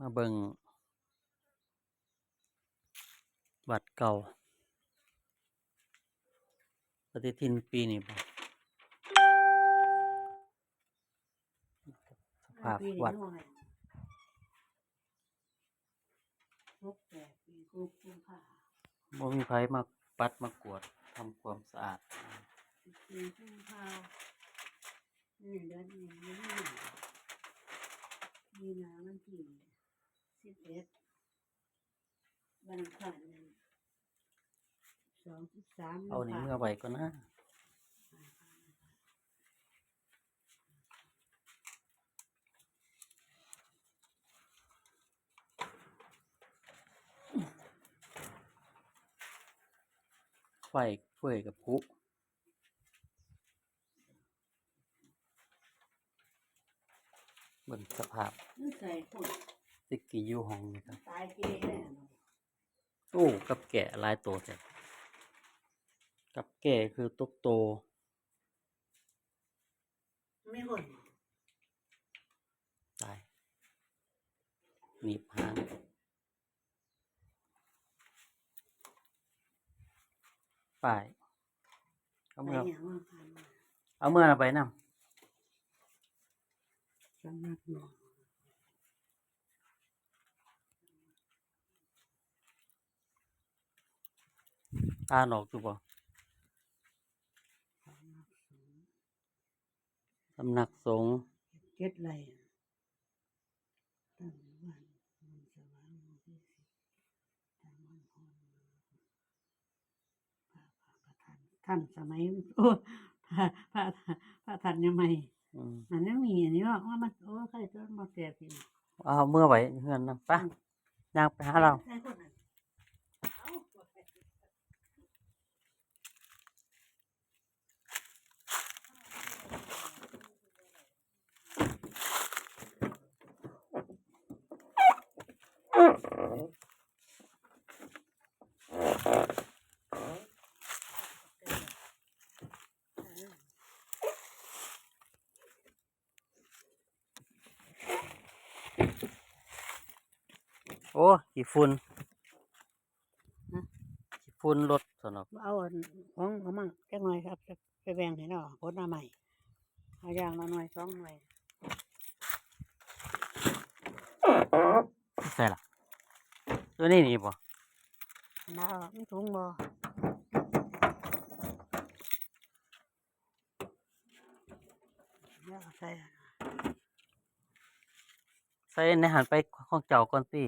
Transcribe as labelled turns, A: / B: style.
A: มาเบิ่งวัดเก่าปฏิทินปีนี้บ่สภาพวัดบ่มีไผมาปัดมากวาดทำความสะอาด
B: มีนาวันที่11วันอังคาร2-13
A: เอานี่เมื่อไว้ก่อนนะไฟเฟ้ยกับพุเบิ่งสภาพสิกี่อยู่ห้องนี่ครับ
B: ตายเกย์แน่
A: โอ้กับแก่หลายตัวแต่กับแก่คือตกโต
B: ไม่หมด
A: ตายหนีบหางป้ายเอาเมื่อไปนำ
B: สำนักหลวง
A: อ่านออกอยู่บ่สำนักสงฆ์
B: เจ็ดไรตั้งวันสว่างที่ตั้งวันท่านสมัยโอ้พระท่านยังไม่มันยังมีอันนี้ว่ามันโอ้ใครจะมาเสียที
A: เอาเมื่อไว้เฮือนนำป่ะย่างไปหาเราโอ้ขี้ฝุ่นรถสนอก
B: เอาของมั่งแค่หน่อยครับไปแบ่งให้เนาะโคตรใหม่เอาอย่างละหน่อย2หน่อย
A: ใส่ล่ะตัวนี้นี่บ่
B: น่ามันถุงบ่
A: ใส่ในหันไปของเจ้าก่อนสิ